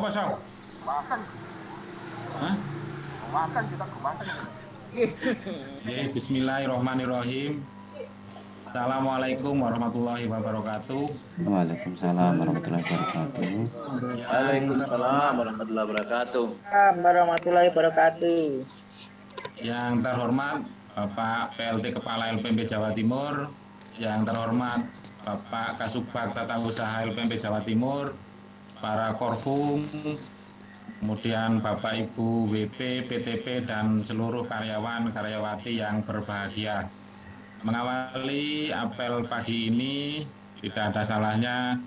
Apa sok? Makan. Hah? Makan kita makan. Ya, bismillahirrahmanirrahim. Assalamualaikum warahmatullahi wabarakatuh. Waalaikumsalam warahmatullahi wabarakatuh. Waalaikumsalam warahmatullahi wabarakatuh. Warahmatullahi wabarakatuh. Yang terhormat Bapak PLT Kepala LPMP Jawa Timur, yang terhormat Bapak Kasubag Tata Usaha LPMP Jawa Timur, para Korfum, kemudian Bapak Ibu WP, PTP, dan seluruh karyawan karyawati yang berbahagia. Mengawali apel pagi ini, tidak ada salahnya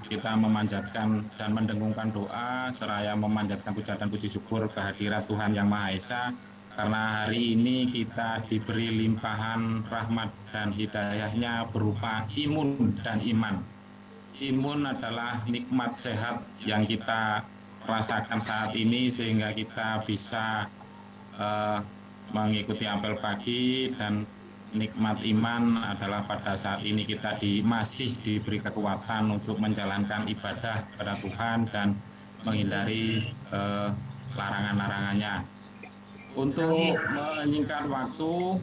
kita memanjatkan dan mendengungkan doa seraya memanjatkan puja dan puji syukur kehadirat Tuhan Yang Maha Esa, karena hari ini kita diberi limpahan rahmat dan hidayahnya berupa imun dan iman. Imun adalah nikmat sehat yang kita rasakan saat ini sehingga kita bisa mengikuti apel pagi, dan nikmat iman adalah pada saat ini kita masih diberi kekuatan untuk menjalankan ibadah kepada Tuhan dan menghindari larangan-larangannya. Untuk menyingkat waktu,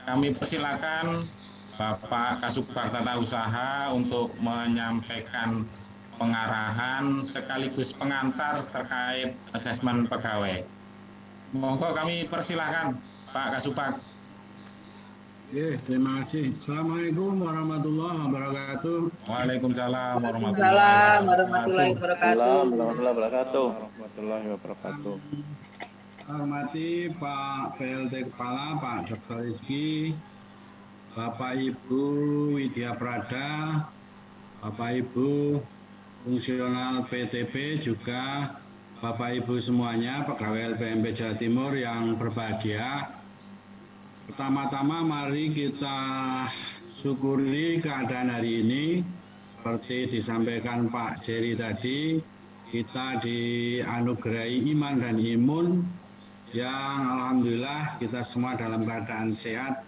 kami persilakan Bapak Kasubag Tata Usaha untuk menyampaikan pengarahan sekaligus pengantar terkait asesmen pegawai. Monggo kami persilakan Pak Kasubag. Terima kasih. Assalamualaikum warahmatullahi wabarakatuh. Waalaikumsalam warahmatullahi wabarakatuh. Warahmatullahi wabarakatuh. Hormati Pak PLT Kepala, Pak Dr. Rizky, Bapak Ibu Widya Prada, Bapak Ibu fungsional PTP, juga Bapak Ibu semuanya pegawai LPMP Jawa Timur yang berbahagia. Pertama-tama mari kita syukuri keadaan hari ini. Seperti disampaikan Pak Jerry tadi, kita dianugerahi iman dan imun yang alhamdulillah kita semua dalam keadaan sehat.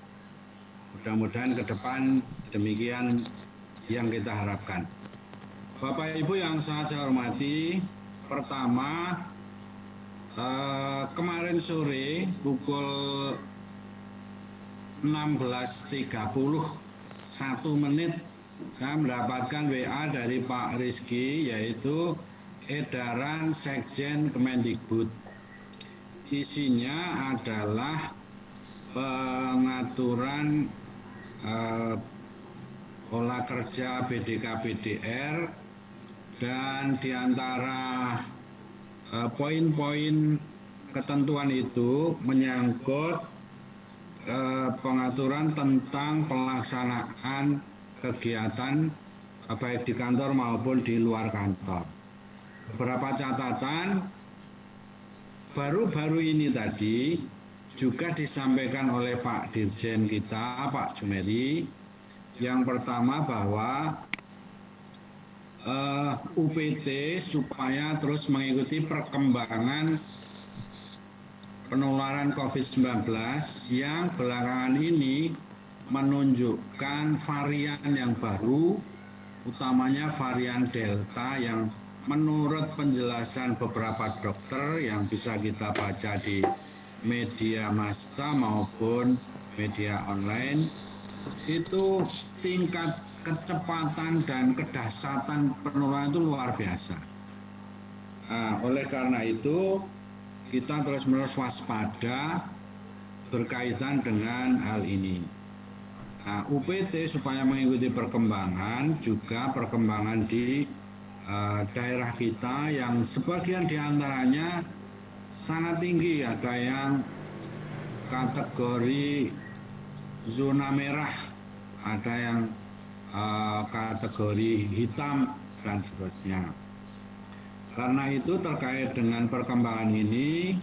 Mudah-mudahan ke depan demikian yang kita harapkan. Bapak Ibu yang sangat saya hormati, pertama, kemarin sore pukul 16.31 saya mendapatkan WA dari Pak Rizky, yaitu edaran Sekjen Kemendikbud. Isinya adalah pengaturan pola kerja BDK-BDR, dan diantara poin-poin ketentuan itu menyangkut pengaturan tentang pelaksanaan kegiatan baik di kantor maupun di luar kantor. Beberapa catatan baru-baru ini tadi juga disampaikan oleh Pak Dirjen kita, Pak Jumeri. Yang pertama bahwa UPT supaya terus mengikuti perkembangan penularan COVID-19 yang belakangan ini menunjukkan varian yang baru, utamanya varian Delta, yang menurut penjelasan beberapa dokter yang bisa kita baca di media massa maupun media online, itu tingkat kecepatan dan kedahsyatan penularan itu luar biasa. Nah, oleh karena itu kita terus-menerus waspada berkaitan dengan hal ini. Nah, UPT supaya mengikuti perkembangan, juga perkembangan di daerah kita yang sebagian diantaranya sangat tinggi, ada yang kategori zona merah, ada yang kategori hitam, dan seterusnya. Karena itu terkait dengan perkembangan ini,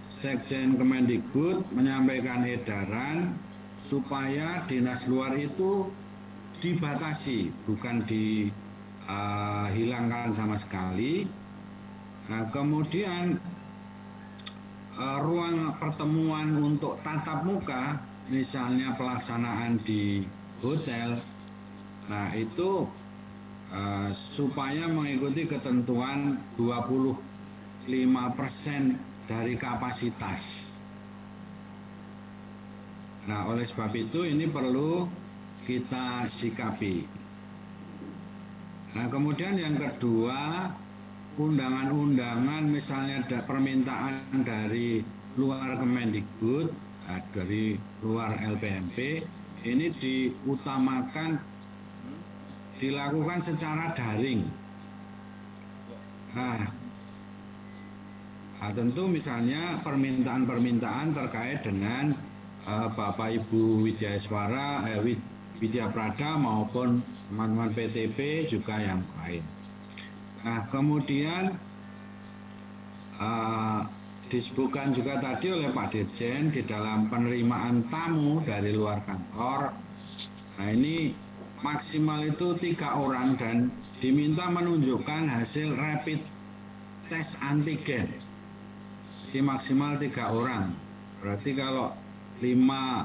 Sekjen Kemendikbud menyampaikan edaran supaya dinas luar itu dibatasi, bukan dihilangkan sama sekali. Nah, kemudian ruang pertemuan untuk tatap muka, misalnya pelaksanaan di hotel, nah itu supaya mengikuti ketentuan 25% dari kapasitas. Nah, oleh sebab itu ini perlu kita sikapi. Nah, kemudian yang kedua, undangan-undangan misalnya ada permintaan dari luar Kemendikbud, dari luar LPMP, ini diutamakan dilakukan secara daring. Nah, tentu misalnya permintaan-permintaan terkait dengan Bapak Ibu Widyaswara, Widya Prada maupun teman-teman PTP juga yang lain. Nah, kemudian disebutkan juga tadi oleh Pak Dirjen di dalam penerimaan tamu dari luar kantor. Nah, ini maksimal itu 3 orang dan diminta menunjukkan hasil rapid test antigen. Jadi maksimal 3 orang. Berarti kalau 5,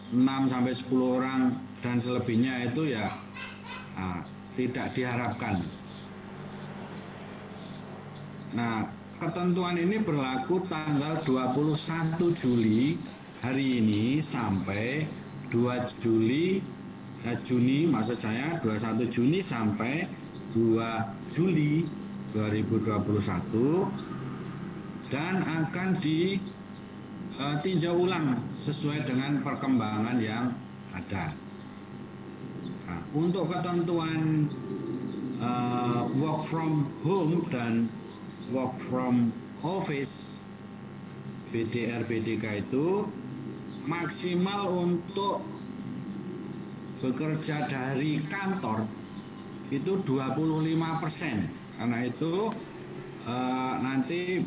6 sampai 10 orang dan selebihnya itu ya tidak diharapkan. Nah, ketentuan ini berlaku tanggal 21 Juli hari ini sampai 2 Juni maksud saya 21 Juni sampai 2 Juli 2021 dan akan ditinjau ulang sesuai dengan perkembangan yang ada. Nah, untuk ketentuan work from home dan work from office BDR BDK itu maksimal untuk bekerja dari kantor itu 25%. Karena itu nanti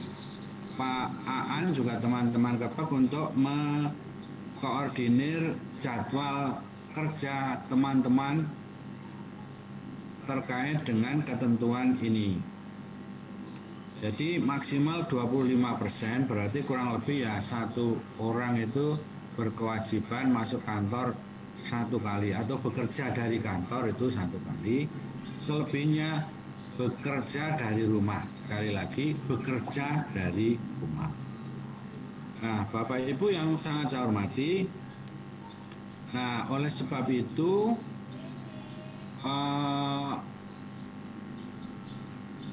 Pak Aan juga teman-teman Kepek untuk mengkoordinir jadwal kerja teman-teman terkait dengan ketentuan ini. Jadi maksimal 25%, berarti kurang lebih ya 1 orang itu berkewajiban masuk kantor 1 kali atau bekerja dari kantor itu 1 kali. Selebihnya bekerja dari rumah. Sekali lagi, bekerja dari rumah. Nah, Bapak Ibu yang sangat saya hormati, nah oleh sebab itu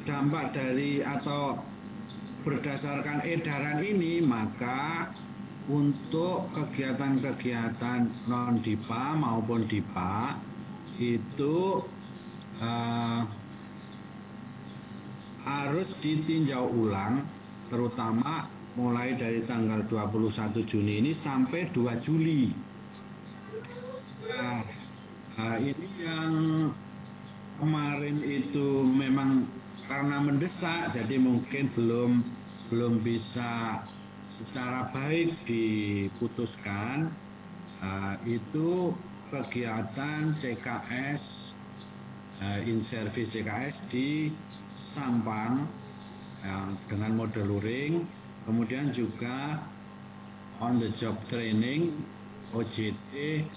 dampak dari atau berdasarkan edaran ini, maka untuk kegiatan-kegiatan non-DIPA maupun DIPA itu harus ditinjau ulang, terutama mulai dari tanggal 21 Juni ini sampai 2 Juli. Nah, ini yang kemarin itu memang karena mendesak, jadi mungkin belum bisa secara baik diputuskan. Itu kegiatan CKS, in-service CKS di Sampang dengan mode luring, kemudian juga on the job training OJT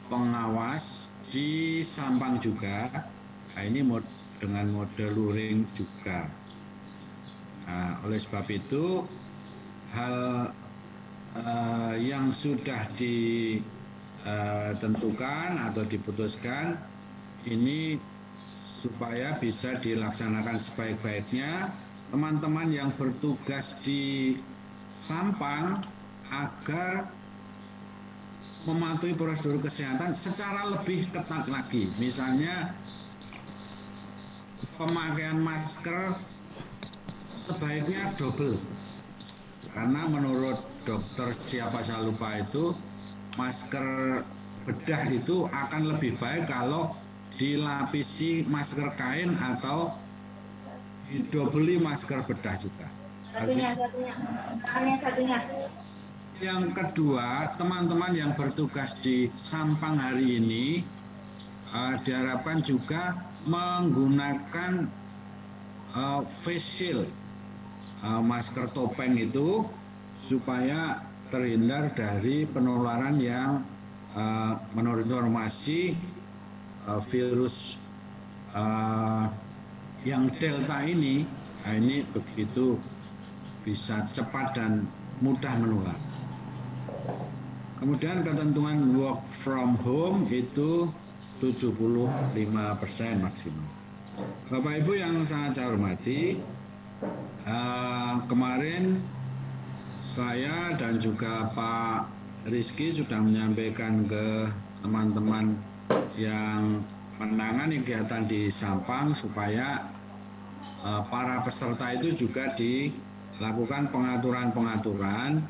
pengawas di Sampang juga. Nah, ini dengan mode luring juga. Nah, oleh sebab itu hal yang sudah ditentukan atau diputuskan ini supaya bisa dilaksanakan sebaik-baiknya, teman-teman yang bertugas di Sampang agar mematuhi prosedur kesehatan secara lebih ketat lagi. Misalnya pemakaian masker sebaiknya double, karena menurut dokter siapa saya lupa itu masker bedah itu akan lebih baik kalau dilapisi masker kain atau didobeli masker bedah juga. Satunya. Yang kedua, teman-teman yang bertugas di Sampang hari ini diharapkan juga menggunakan face shield, masker topeng itu, supaya terhindar dari penularan yang menurut informasi virus yang delta ini, nah ini begitu bisa cepat dan mudah menular. Kemudian ketentuan work from home itu 75% maksimal. Bapak Ibu yang sangat saya hormati, kemarin saya dan juga Pak Rizky sudah menyampaikan ke teman-teman yang menangani kegiatan di Sampang supaya para peserta itu juga dilakukan pengaturan-pengaturan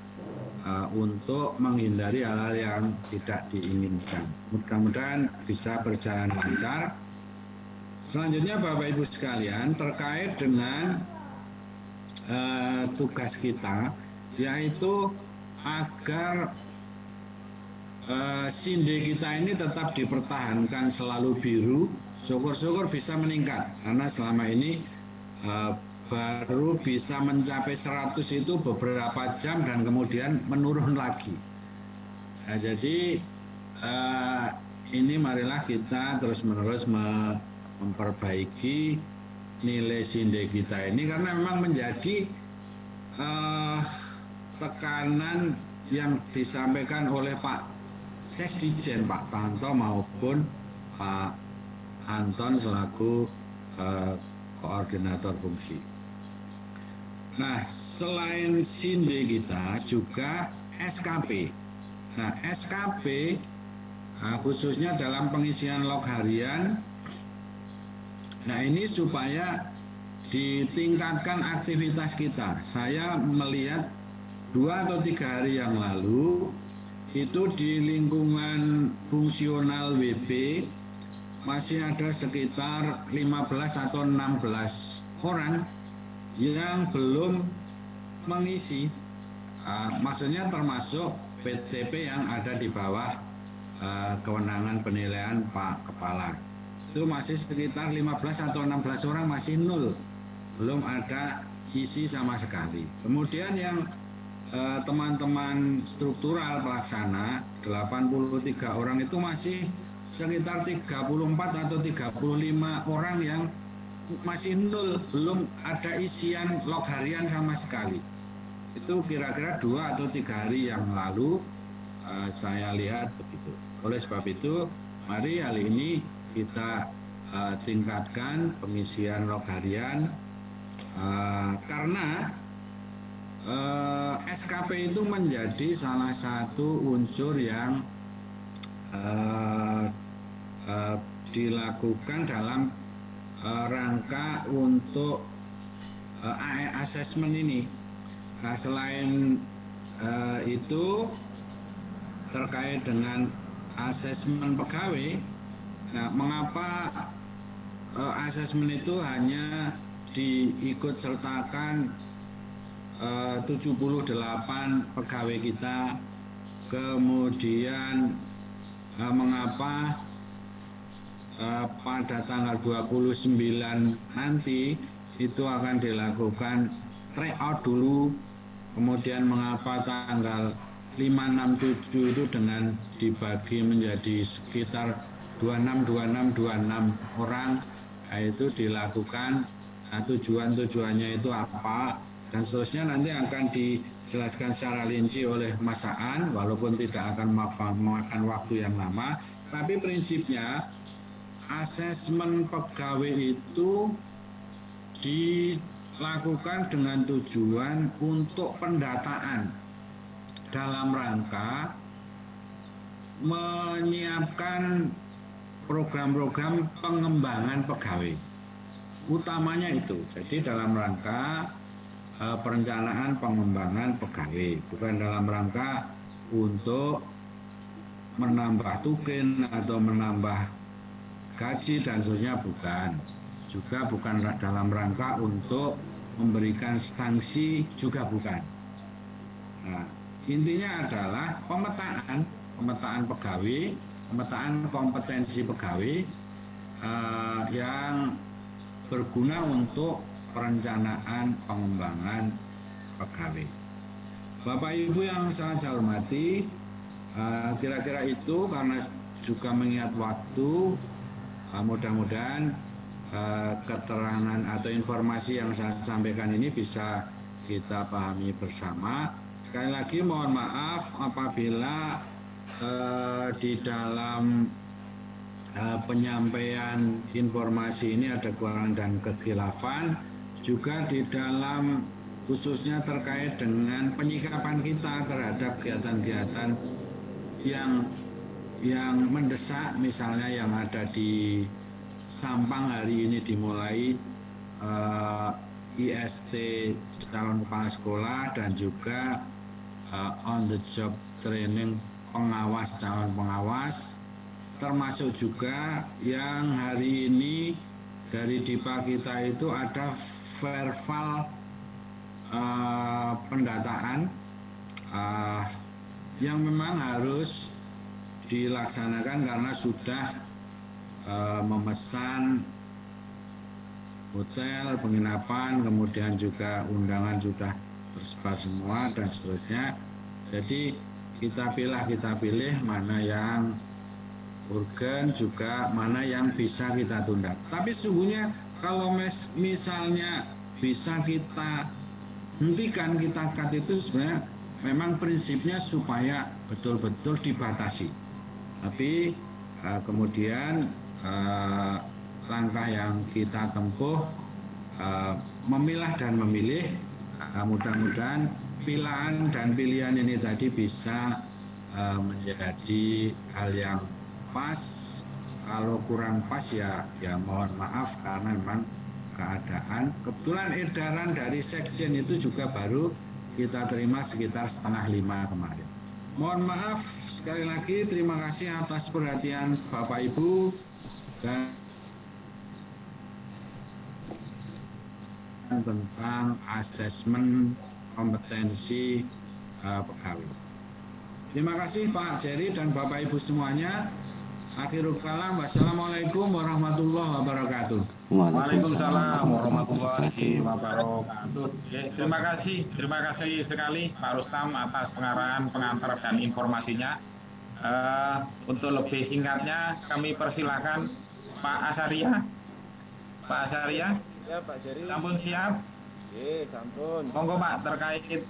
untuk menghindari hal-hal yang tidak diinginkan. Mudah-mudahan bisa berjalan lancar. Selanjutnya Bapak Ibu sekalian, terkait dengan tugas kita, yaitu agar Sinde kita ini tetap dipertahankan selalu biru, syukur-syukur bisa meningkat, karena selama ini baru bisa mencapai 100 itu beberapa jam dan kemudian menurun lagi. Nah, jadi ini marilah kita terus-menerus memperbaiki nilai Sinde kita ini, karena memang menjadi tekanan yang disampaikan oleh Pak Sesdijen, Pak Tanto maupun Pak Anton selaku koordinator fungsi. Nah, selain Sinde kita juga SKP. Nah, SKP khususnya dalam pengisian log harian. Nah, ini supaya ditingkatkan aktivitas kita. Saya melihat 2 atau 3 hari yang lalu itu di lingkungan fungsional WB masih ada sekitar 15 atau 16 orang yang belum mengisi, maksudnya termasuk PTP yang ada di bawah kewenangan penilaian Pak Kepala. Itu masih sekitar 15 atau 16 orang masih nol, belum ada isi sama sekali. Kemudian yang teman-teman struktural pelaksana 83 orang itu masih sekitar 34 atau 35 orang yang masih nol, belum ada isian log harian sama sekali. Itu kira-kira 2 atau 3 hari yang lalu saya lihat begitu. Oleh sebab itu, mari hari ini kita tingkatkan pengisian log harian, karena SKP itu menjadi salah satu unsur yang dilakukan dalam rangka untuk AE assessment ini. Nah, selain itu terkait dengan asesmen pegawai, nah, mengapa asesmen itu hanya diikut sertakan 78 pegawai kita, kemudian mengapa pada tanggal 29 nanti itu akan dilakukan tryout dulu, kemudian mengapa tanggal 5, 6, 7 itu dengan dibagi menjadi sekitar 26 orang, itu dilakukan. Nah, tujuannya itu apa dan seterusnya nanti akan dijelaskan secara rinci oleh Mas Aan, walaupun tidak akan memakan waktu yang lama. Tapi prinsipnya asesmen pegawai itu dilakukan dengan tujuan untuk pendataan dalam rangka menyiapkan program-program pengembangan pegawai. Utamanya itu, jadi dalam rangka perencanaan pengembangan pegawai, bukan dalam rangka untuk menambah tukin atau menambah gaji dan seterusnya, bukan. Juga bukan dalam rangka untuk memberikan sanksi, juga bukan. Nah, intinya adalah pemetaan pegawai, pemetaan kompetensi pegawai yang berguna untuk perencanaan pengembangan pegawai. Bapak Ibu yang sangat saya hormati, kira-kira itu, karena juga mengingat waktu, mudah-mudahan keterangan atau informasi yang saya sampaikan ini bisa kita pahami bersama. Sekali lagi mohon maaf apabila di dalam penyampaian informasi ini ada kekurangan dan kekhilafan, juga di dalam khususnya terkait dengan penyikapan kita terhadap kegiatan-kegiatan yang mendesak, misalnya yang ada di Sampang hari ini dimulai IST calon kepala sekolah dan juga on the job training pengawas calon pengawas, termasuk juga yang hari ini dari DIPA kita itu ada verbal pendataan yang memang harus dilaksanakan karena sudah memesan hotel, penginapan, kemudian juga undangan sudah tersebar semua dan seterusnya. Jadi kita pilih mana yang urgen, juga mana yang bisa kita tunda. Tapi sesungguhnya kalau misalnya bisa kita hentikan, kita cut itu sebenarnya memang prinsipnya supaya betul-betul dibatasi. Tapi kemudian langkah yang kita tempuh memilah dan memilih, mudah-mudahan pilihan ini tadi bisa menjadi hal yang pas. Kalau kurang pas ya mohon maaf karena memang keadaan. Kebetulan edaran dari Sekjen itu juga baru kita terima sekitar 4:30 kemarin. Mohon maaf sekali lagi, terima kasih atas perhatian Bapak Ibu dan tentang asesmen kompetensi pegawai. Terima kasih Pak Jerry dan Bapak Ibu semuanya. Akhirul kalam, wassalamualaikum warahmatullahi wabarakatuh. Waalaikumsalam warahmatullahi wabarakatuh. Terima kasih sekali Pak Rustam atas pengarahan, pengantar dan informasinya. Untuk lebih singkatnya kami persilakan Pak Asaria. Pak Asaria. Ya Pak Jerry. Sampun siap? Oke, sampun. Monggo Pak, terkait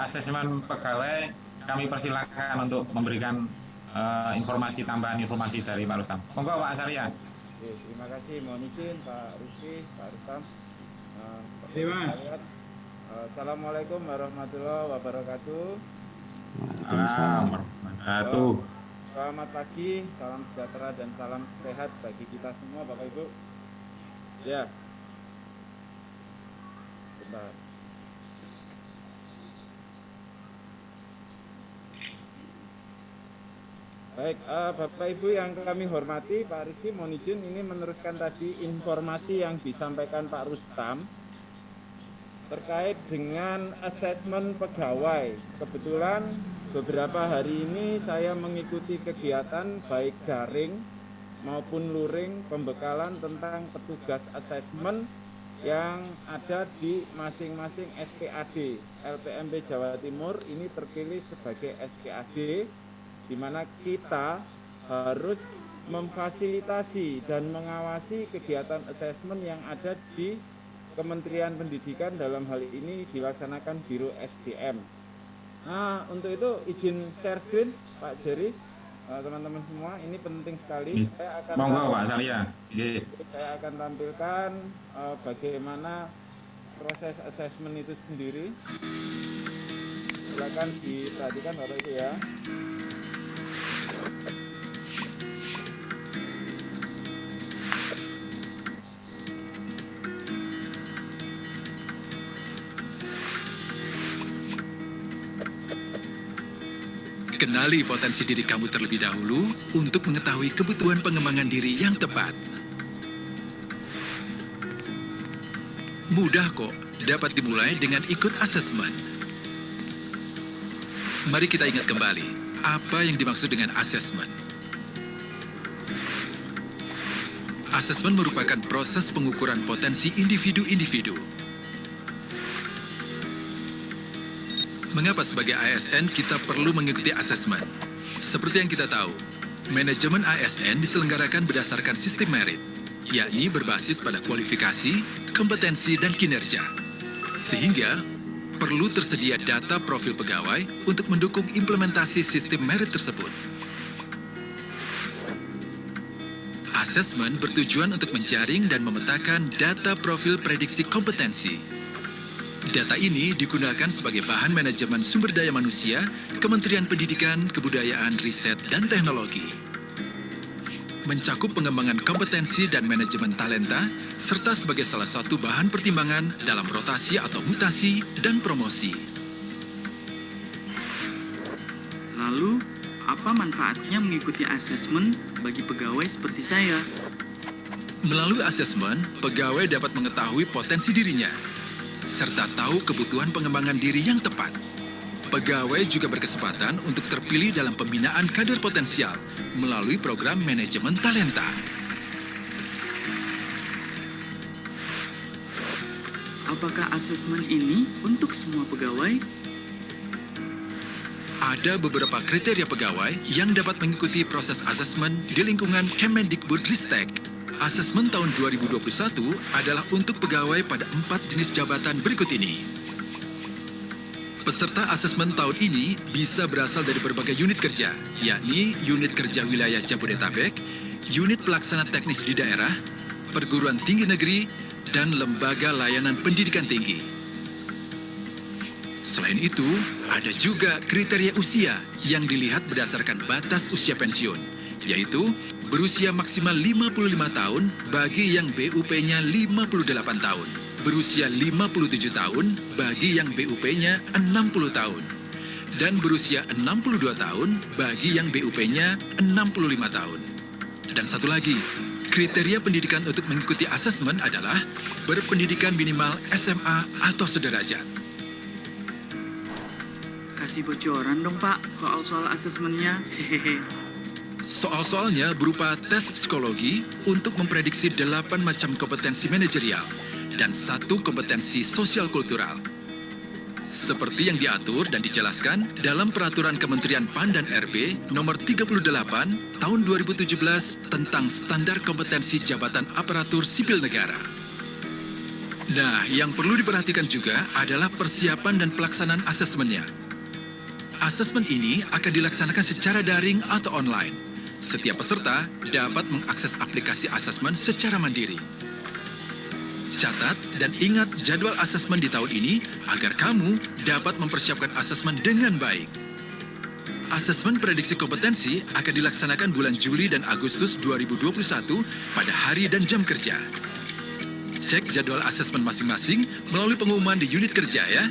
asesmen pegawai kami persilakan untuk memberikan tambahan informasi dari Pak Rustam. Monggo Pak Asaria. Oke, terima kasih. Mohon izin Pak Rusdi, Pak Rustam. Terima kasih. Assalamualaikum warahmatullahi wabarakatuh. Waalaikumsalam warahmatullahi wabarakatuh. Selamat pagi, salam sejahtera dan salam sehat bagi kita semua Bapak Ibu. Ya. Bentar. Baik, Bapak Ibu yang kami hormati, Pak Rizky mohon izin ini meneruskan tadi informasi yang disampaikan Pak Rustam terkait dengan asesmen pegawai. Kebetulan beberapa hari ini saya mengikuti kegiatan baik daring maupun luring pembekalan tentang petugas asesmen yang ada di masing-masing SPAD. LPMP Jawa Timur ini terpilih sebagai SPAD di mana kita harus memfasilitasi dan mengawasi kegiatan asesmen yang ada di Kementerian Pendidikan, dalam hal ini dilaksanakan Biro SDM. Nah, untuk itu izin share screen Pak Jerry, teman-teman semua, ini penting sekali. Monggo Pak Salia. Saya akan tampilkan bagaimana proses asesmen itu sendiri. Silakan diperhatikan Bapak Ibu ya. Kenali potensi diri kamu terlebih dahulu untuk mengetahui kebutuhan pengembangan diri yang tepat. Mudah kok, dapat dimulai dengan ikut asesmen. Mari kita ingat kembali, apa yang dimaksud dengan asesmen. Asesmen merupakan proses pengukuran potensi individu-individu. Mengapa sebagai ASN kita perlu mengikuti asesmen? Seperti yang kita tahu, manajemen ASN diselenggarakan berdasarkan sistem merit. yakni berbasis pada kualifikasi, kompetensi, dan kinerja. Sehingga perlu tersedia data profil pegawai untuk mendukung implementasi sistem merit tersebut. Asesmen bertujuan untuk menjaring dan memetakan data profil prediksi kompetensi. Data ini digunakan sebagai bahan manajemen sumber daya manusia, Kementerian Pendidikan, Kebudayaan, Riset, dan Teknologi. Mencakup pengembangan kompetensi dan manajemen talenta, serta sebagai salah satu bahan pertimbangan dalam rotasi atau mutasi dan promosi. Lalu, apa manfaatnya mengikuti asesmen bagi pegawai seperti saya? Melalui asesmen, pegawai dapat mengetahui potensi dirinya, serta tahu kebutuhan pengembangan diri yang tepat. Pegawai juga berkesempatan untuk terpilih dalam pembinaan kader potensial melalui program manajemen talenta. Apakah asesmen ini untuk semua pegawai? Ada beberapa kriteria pegawai yang dapat mengikuti proses asesmen di lingkungan Kemendikbudristek. Asesmen tahun 2021 adalah untuk pegawai pada 4 jenis jabatan berikut ini. Peserta asesmen tahun ini bisa berasal dari berbagai unit kerja, yakni unit kerja wilayah Jabodetabek, unit pelaksana teknis di daerah, perguruan tinggi negeri, dan lembaga layanan pendidikan tinggi. Selain itu, ada juga kriteria usia yang dilihat berdasarkan batas usia pensiun, yaitu berusia maksimal 55 tahun bagi yang BUP-nya 58 tahun, berusia 57 tahun bagi yang BUP-nya 60 tahun, dan berusia 62 tahun bagi yang BUP-nya 65 tahun. Dan satu lagi, kriteria pendidikan untuk mengikuti asesmen adalah berpendidikan minimal SMA atau sederajat. Kasih bocoran dong Pak, soal-soal asesmennya. Hehehe. Soal-soalnya berupa tes psikologi untuk memprediksi 8 macam kompetensi manajerial dan 1 kompetensi sosial kultural. Seperti yang diatur dan dijelaskan dalam Peraturan Kementerian PAN dan RB Nomor 38 Tahun 2017 tentang Standar Kompetensi Jabatan Aparatur Sipil Negara. Nah, yang perlu diperhatikan juga adalah persiapan dan pelaksanaan asesmennya. Asesmen ini akan dilaksanakan secara daring atau online. Setiap peserta dapat mengakses aplikasi asesmen secara mandiri. Catat dan ingat jadwal asesmen di tahun ini agar kamu dapat mempersiapkan asesmen dengan baik. Asesmen prediksi kompetensi akan dilaksanakan bulan Juli dan Agustus 2021 pada hari dan jam kerja. Cek jadwal asesmen masing-masing melalui pengumuman di unit kerja ya.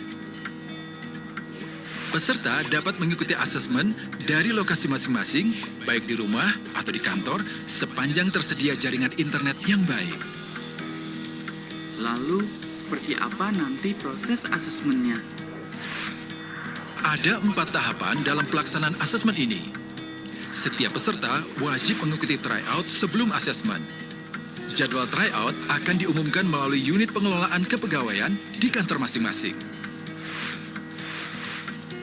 Peserta dapat mengikuti asesmen dari lokasi masing-masing, baik di rumah atau di kantor, sepanjang tersedia jaringan internet yang baik. Lalu, seperti apa nanti proses asesmennya? Ada 4 tahapan dalam pelaksanaan asesmen ini. Setiap peserta wajib mengikuti tryout sebelum asesmen. Jadwal tryout akan diumumkan melalui unit pengelolaan kepegawaian di kantor masing-masing.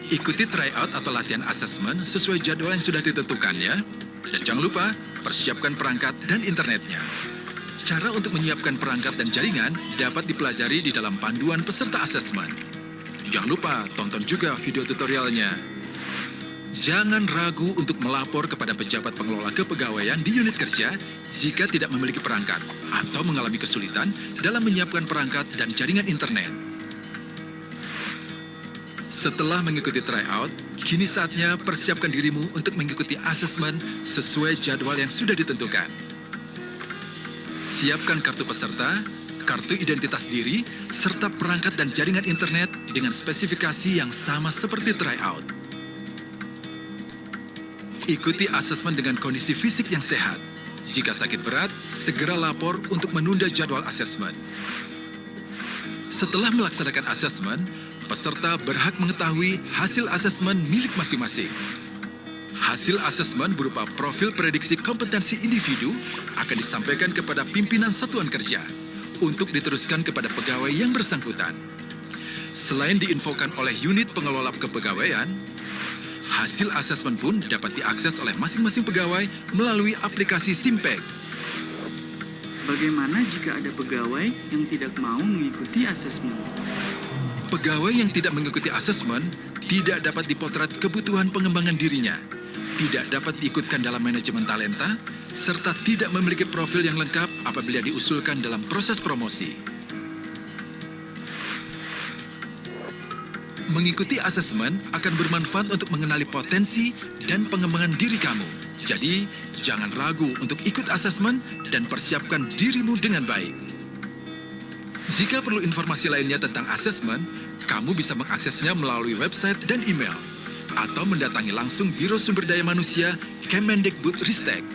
Ikuti tryout atau latihan asesmen sesuai jadwal yang sudah ditentukan ya. Dan jangan lupa, persiapkan perangkat dan internetnya. Cara untuk menyiapkan perangkat dan jaringan dapat dipelajari di dalam panduan peserta asesmen. Jangan lupa, tonton juga video tutorialnya. Jangan ragu untuk melapor kepada pejabat pengelola kepegawaian di unit kerja jika tidak memiliki perangkat atau mengalami kesulitan dalam menyiapkan perangkat dan jaringan internet. Setelah mengikuti tryout, kini saatnya persiapkan dirimu untuk mengikuti asesmen sesuai jadwal yang sudah ditentukan. Siapkan kartu peserta, kartu identitas diri, serta perangkat dan jaringan internet dengan spesifikasi yang sama seperti tryout. Ikuti asesmen dengan kondisi fisik yang sehat. Jika sakit berat, segera lapor untuk menunda jadwal asesmen. Setelah melaksanakan asesmen, peserta berhak mengetahui hasil asesmen milik masing-masing. Hasil asesmen berupa profil prediksi kompetensi individu akan disampaikan kepada pimpinan satuan kerja untuk diteruskan kepada pegawai yang bersangkutan. Selain diinfokan oleh unit pengelola kepegawaian, hasil asesmen pun dapat diakses oleh masing-masing pegawai melalui aplikasi Simpek. Bagaimana jika ada pegawai yang tidak mau mengikuti asesmen? Pegawai yang tidak mengikuti asesmen tidak dapat dipotret kebutuhan pengembangan dirinya, tidak dapat diikutkan dalam manajemen talenta, serta tidak memiliki profil yang lengkap apabila diusulkan dalam proses promosi. Mengikuti asesmen akan bermanfaat untuk mengenali potensi dan pengembangan diri kamu. Jadi, jangan ragu untuk ikut asesmen dan persiapkan dirimu dengan baik. Jika perlu informasi lainnya tentang asesmen, kamu bisa mengaksesnya melalui website dan email, atau mendatangi langsung Biro Sumber Daya Manusia Kemendikbudristek.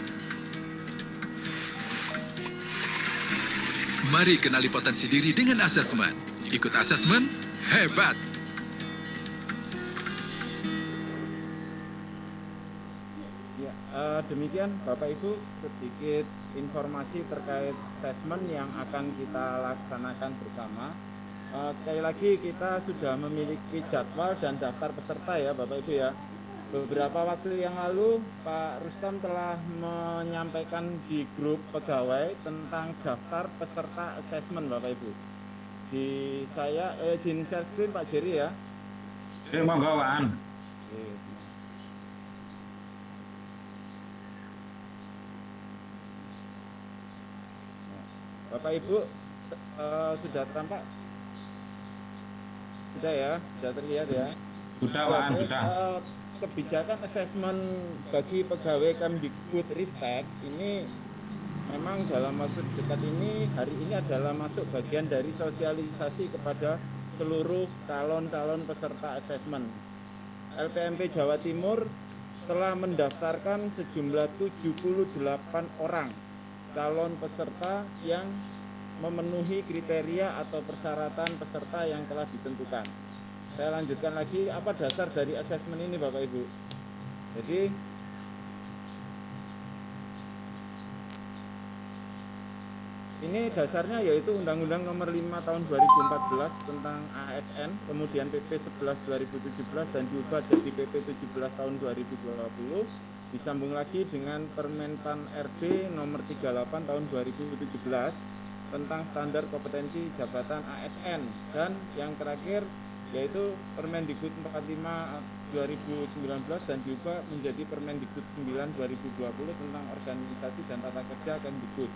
Mari kenali potensi diri dengan asesmen. Ikut asesmen, hebat! Demikian Bapak Ibu sedikit informasi terkait asesmen yang akan kita laksanakan bersama. Sekali lagi kita sudah memiliki jadwal dan daftar peserta ya Bapak Ibu ya. Beberapa waktu yang lalu Pak Rustam telah menyampaikan di grup pegawai tentang daftar peserta asesmen Bapak Ibu. Di saya izin share screen Pak Jerry ya. Monggo Wan. Bapak Ibu sudah tampak? Sudah ya, sudah terlihat ya. Sudah Wan, sudah. Kebijakan asesmen bagi pegawai Kemdikbudristek ini memang dalam waktu dekat ini, hari ini adalah masuk bagian dari sosialisasi kepada seluruh calon-calon peserta asesmen. LPMP Jawa Timur telah mendaftarkan sejumlah 78 orang calon peserta yang memenuhi kriteria atau persyaratan peserta yang telah ditentukan. Saya lanjutkan lagi, apa dasar dari asesmen ini Bapak Ibu? Jadi ini dasarnya yaitu Undang-Undang Nomor 5 Tahun 2014 tentang ASN, kemudian PP 11 2017 dan diubah jadi PP 17 Tahun 2020. Disambung lagi dengan Permenpan RB Nomor 38 Tahun 2017 tentang standar kompetensi jabatan ASN, dan yang terakhir yaitu Permendikbud 45 2019 dan diubah menjadi Permendikbud 9 2020 tentang organisasi dan tata kerja Kemdikbud.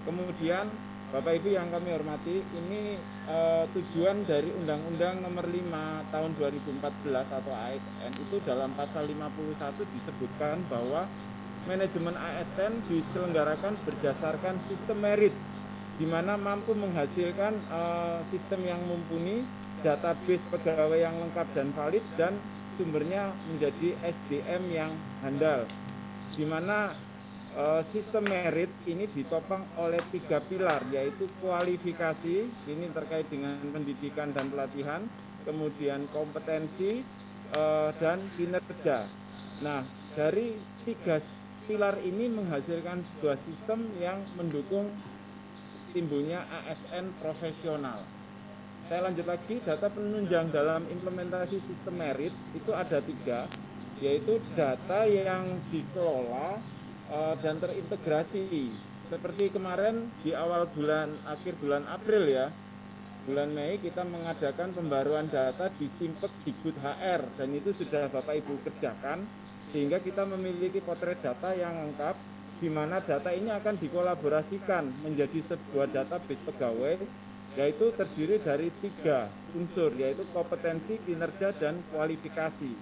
Kemudian Bapak Ibu yang kami hormati, ini tujuan dari Undang-Undang Nomor 5 Tahun 2014 atau ASN itu dalam pasal 51 disebutkan bahwa manajemen ASN diselenggarakan berdasarkan sistem merit, di mana mampu menghasilkan sistem yang mumpuni, database pegawai yang lengkap dan valid, dan sumbernya menjadi SDM yang handal, di mana sistem merit ini ditopang oleh 3 pilar, yaitu kualifikasi, ini terkait dengan pendidikan dan pelatihan, kemudian kompetensi dan kinerja. Nah, dari 3 pilar ini menghasilkan sebuah sistem yang mendukung timbulnya ASN profesional. Saya lanjut lagi, data penunjang dalam implementasi sistem merit itu ada 3, yaitu data yang dikelola dan terintegrasi. Seperti kemarin di awal akhir bulan April ya, bulan Mei kita mengadakan pembaruan data di Simpek Dikbud HR, dan itu sudah Bapak Ibu kerjakan, sehingga kita memiliki potret data yang lengkap, di mana data ini akan dikolaborasikan menjadi sebuah database pegawai, yaitu terdiri dari 3 unsur, yaitu kompetensi, kinerja, dan kualifikasi.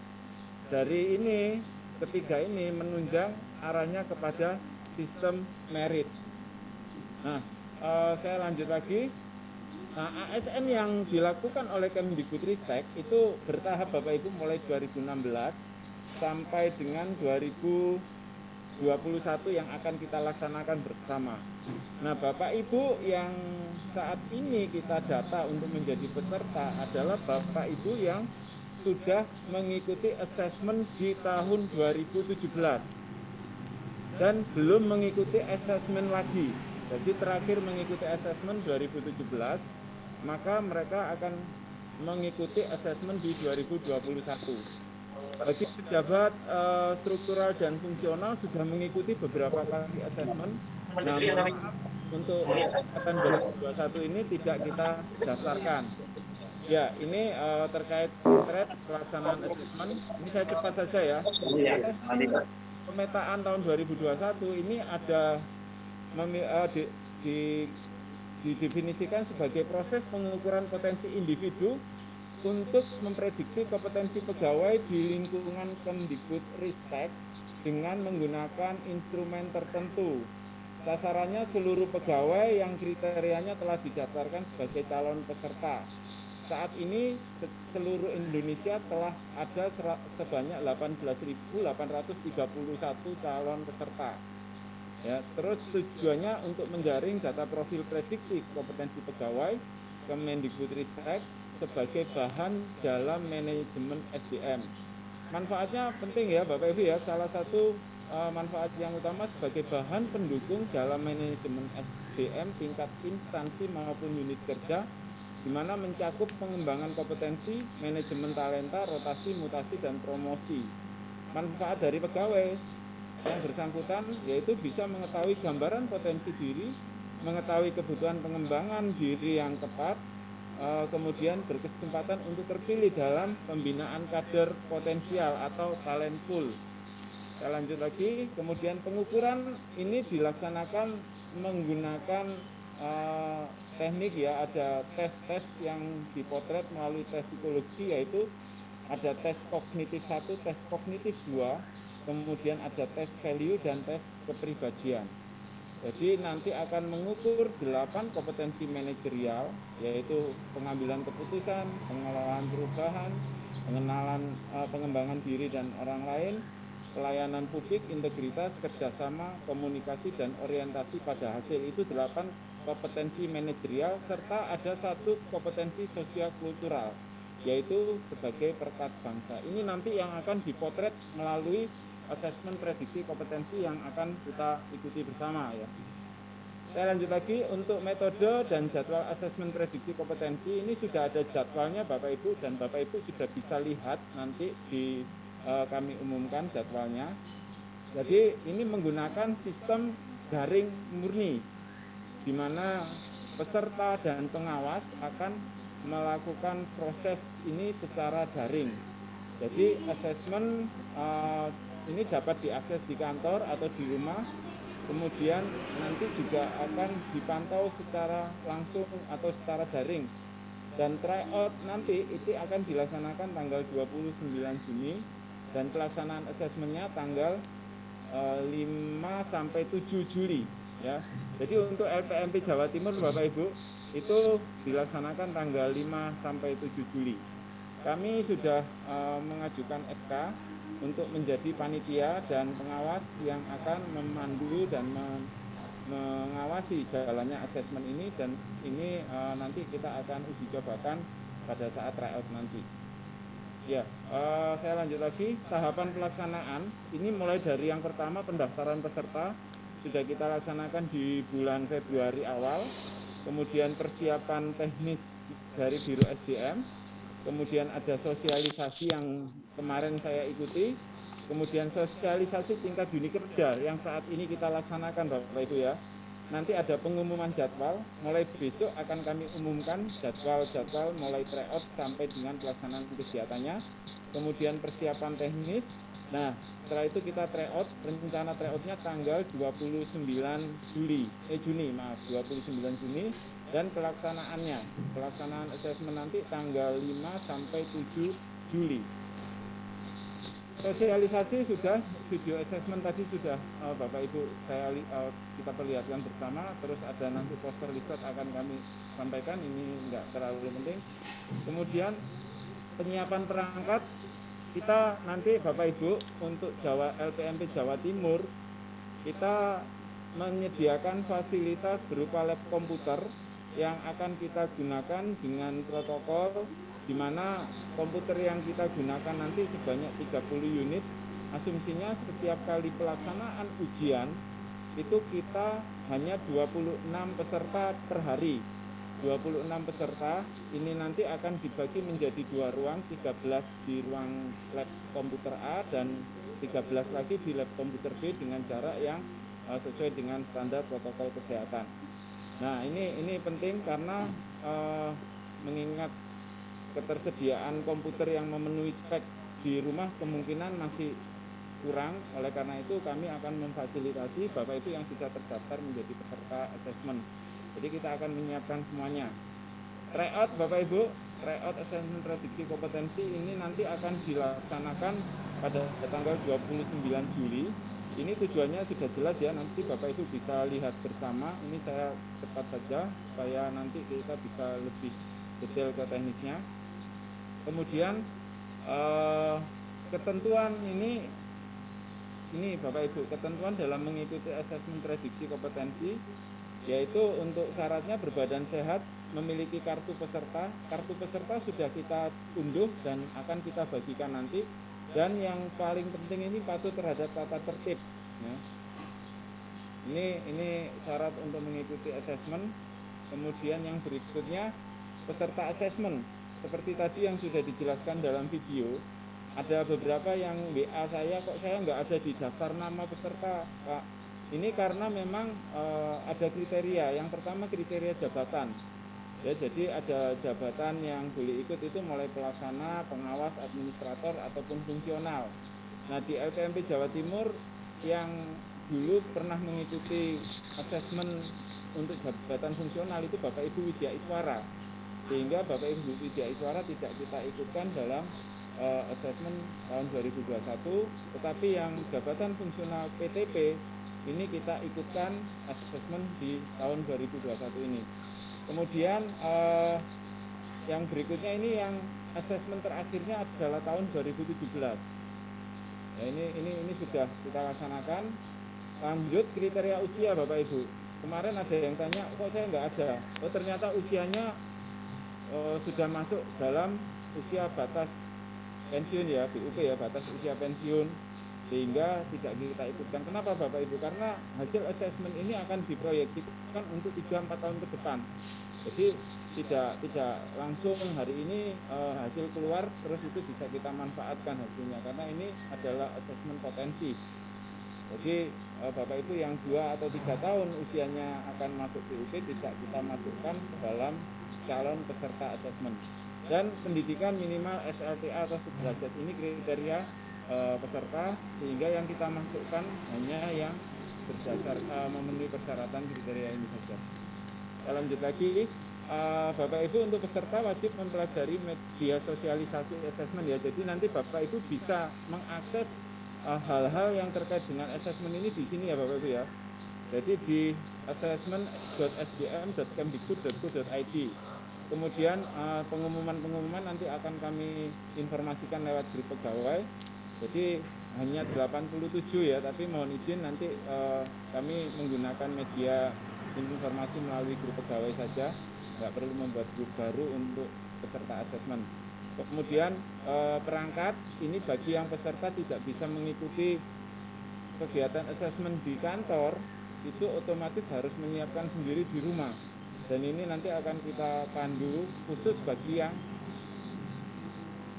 Dari ini, ketiga ini menunjang arahnya kepada sistem merit. Nah, saya lanjut lagi. Nah, ASN yang dilakukan oleh Kemdikbudristek itu bertahap Bapak Ibu mulai 2016 sampai dengan 2021 yang akan kita laksanakan bersama. Nah, Bapak Ibu yang saat ini kita data untuk menjadi peserta adalah Bapak Ibu yang sudah mengikuti asesmen di tahun 2017 dan belum mengikuti asesmen lagi. Jadi terakhir mengikuti asesmen 2017, maka mereka akan mengikuti asesmen di 2021. Bagi pejabat struktural dan fungsional sudah mengikuti beberapa kali asesmen, namun untuk angkatan 2021 ini tidak kita daftarkan. Ya, ini terkait potret pelaksanaan asesmen. Ini saya cepat saja ya. Asesmen pemetaan tahun 2021 ini ada didefinisikan sebagai proses pengukuran potensi individu untuk memprediksi kompetensi pegawai di lingkungan Kemdikbudristek dengan menggunakan instrumen tertentu. Sasarannya seluruh pegawai yang kriterianya telah didaftarkan sebagai calon peserta. Saat ini seluruh Indonesia telah ada sebanyak 18.831 calon peserta. Ya, terus tujuannya untuk menjaring data profil prediksi kompetensi pegawai Kemendikbudristek sebagai bahan dalam manajemen SDM. Manfaatnya penting ya Bapak Ibu ya. Salah satu manfaat yang utama sebagai bahan pendukung dalam manajemen SDM tingkat instansi maupun unit kerja, di mana mencakup pengembangan kompetensi, manajemen talenta, rotasi, mutasi, dan promosi. Manfaat dari pegawai yang bersangkutan yaitu bisa mengetahui gambaran potensi diri, mengetahui kebutuhan pengembangan diri yang tepat, kemudian berkesempatan untuk terpilih dalam pembinaan kader potensial atau talent pool. Saya lanjut lagi, kemudian pengukuran ini dilaksanakan menggunakan teknik ya, ada tes-tes yang dipotret melalui tes psikologi, yaitu ada tes kognitif 1, tes kognitif 2, kemudian ada tes value dan tes kepribadian. Jadi nanti akan mengukur 8 kompetensi manajerial, yaitu pengambilan keputusan, pengelolaan perubahan, pengembangan diri dan orang lain, pelayanan publik, integritas, kerjasama, komunikasi, dan orientasi pada hasil. Itu 8 kompetensi manajerial, serta ada 1 kompetensi sosial kultural, yaitu sebagai perekat bangsa. Ini nanti yang akan dipotret melalui asesmen prediksi kompetensi yang akan kita ikuti bersama ya. Saya lanjut lagi, untuk metode dan jadwal asesmen prediksi kompetensi ini sudah ada jadwalnya Bapak Ibu, dan Bapak Ibu sudah bisa lihat nanti di kami umumkan jadwalnya. Jadi ini menggunakan sistem daring murni, di mana peserta dan pengawas akan melakukan proses ini secara daring. Jadi asesmen ini dapat diakses di kantor atau di rumah, kemudian nanti juga akan dipantau secara langsung atau secara daring. Dan tryout nanti itu akan dilaksanakan tanggal 29 Juni dan pelaksanaan asesmennya tanggal 5 sampai 7 Juli ya. Jadi untuk LPMP Jawa Timur Bapak Ibu itu dilaksanakan tanggal 5 sampai 7 Juli. Kami sudah mengajukan SK untuk menjadi panitia dan pengawas yang akan memandu dan mengawasi jalannya asesmen ini, dan ini nanti kita akan uji cobakan pada saat tryout nanti. Ya, saya lanjut lagi. Tahapan pelaksanaan ini mulai dari yang pertama, pendaftaran peserta sudah kita laksanakan di bulan Februari awal, kemudian persiapan teknis dari Biro SDM, kemudian ada sosialisasi yang kemarin saya ikuti, kemudian sosialisasi tingkat unit kerja yang saat ini kita laksanakan Bapak Ibu ya. Nanti ada pengumuman jadwal, mulai besok akan kami umumkan jadwal mulai tryout sampai dengan pelaksanaan kegiatannya, kemudian persiapan teknis. Nah, setelah itu kita tryout, rencana tryoutnya tanggal 29 Juni, dan pelaksanaan asesmen nanti tanggal 5 sampai 7 Juli. Sosialisasi sudah, video assessment tadi sudah Bapak Ibu kita perlihatkan bersama, terus ada nanti poster leaflet akan kami sampaikan, ini enggak terlalu penting. Kemudian penyiapan perangkat kita nanti Bapak Ibu untuk LPMP Jawa Timur kita menyediakan fasilitas berupa lab komputer yang akan kita gunakan dengan protokol, di mana komputer yang kita gunakan nanti sebanyak 30 unit. Asumsinya setiap kali pelaksanaan ujian itu kita hanya 26 peserta per hari. 26 peserta ini nanti akan dibagi menjadi 2 ruang, 13 di ruang lab komputer A dan 13 lagi di lab komputer B dengan jarak yang sesuai dengan standar protokol kesehatan. Nah, ini penting karena mengingat ketersediaan komputer yang memenuhi spek di rumah kemungkinan masih kurang. Oleh karena itu kami akan memfasilitasi Bapak Ibu yang sudah terdaftar menjadi peserta asesmen. Jadi kita akan menyiapkan semuanya. Tryout Bapak Ibu, tryout asesmen prediksi kompetensi ini nanti akan dilaksanakan pada tanggal 29 Juli. Ini tujuannya sudah jelas ya, nanti Bapak Ibu bisa lihat bersama. Ini saya cepat saja supaya nanti kita bisa lebih detail ke teknisnya. Kemudian ketentuan ini Bapak Ibu, ketentuan dalam mengikuti asesmen prediksi kompetensi yaitu untuk syaratnya berbadan sehat, memiliki kartu peserta. Kartu peserta sudah kita unduh dan akan kita bagikan nanti. Dan yang paling penting ini patuh terhadap tata tertib. Ya. Ini syarat untuk mengikuti asesmen. Kemudian yang berikutnya peserta asesmen. Seperti tadi yang sudah dijelaskan dalam video, ada beberapa yang WA saya, kok saya nggak ada di daftar nama peserta, Pak. Ini karena memang ada kriteria. Yang pertama kriteria jabatan. Ya, jadi ada jabatan yang boleh ikut itu mulai pelaksana, pengawas, administrator ataupun fungsional. Nah, di LPMP Jawa Timur yang dulu pernah mengikuti asesmen untuk jabatan fungsional itu Bapak Ibu Widya Iswara. Sehingga Bapak Ibu Widya Iswara tidak kita ikutkan dalam asesmen tahun 2021, tetapi yang jabatan fungsional PTP ini kita ikutkan asesmen di tahun 2021 ini. Kemudian yang berikutnya ini yang asesmen terakhirnya adalah tahun 2017. Ya, ini sudah kita laksanakan. Lanjut kriteria usia Bapak Ibu. Kemarin ada yang tanya, kok saya nggak ada? Oh, ternyata usianya sudah masuk dalam usia batas pensiun ya, BUP ya, batas usia pensiun, sehingga tidak kita ikutkan. Kenapa Bapak Ibu? Karena hasil asesmen ini akan diproyeksikan untuk 3-4 tahun ke depan. Jadi tidak langsung hari ini hasil keluar terus itu bisa kita manfaatkan hasilnya, karena ini adalah asesmen potensi. Jadi Bapak Ibu yang 2 atau 3 tahun usianya akan masuk BUP tidak kita masukkan dalam calon peserta asesmen. Dan pendidikan minimal SLTA atau sederajat ini kriteria peserta, sehingga yang kita masukkan hanya yang berdasar memenuhi persyaratan kriteria ini saja. Kita lanjut lagi, Bapak Ibu untuk peserta wajib mempelajari media sosialisasi asesmen ya. Jadi nanti Bapak Ibu bisa mengakses hal-hal yang terkait dengan asesmen ini di sini ya Bapak Ibu ya. Jadi di assessment.sdm.kemdikbud.go.id. Kemudian pengumuman-pengumuman nanti akan kami informasikan lewat grup pegawai. Jadi hanya 87 ya, tapi mohon izin nanti kami menggunakan media informasi melalui grup pegawai saja, nggak perlu membuat grup baru untuk peserta asesmen. Kemudian perangkat ini bagi yang peserta tidak bisa mengikuti kegiatan asesmen di kantor, itu otomatis harus menyiapkan sendiri di rumah. Dan ini nanti akan kita pandu khusus bagi yang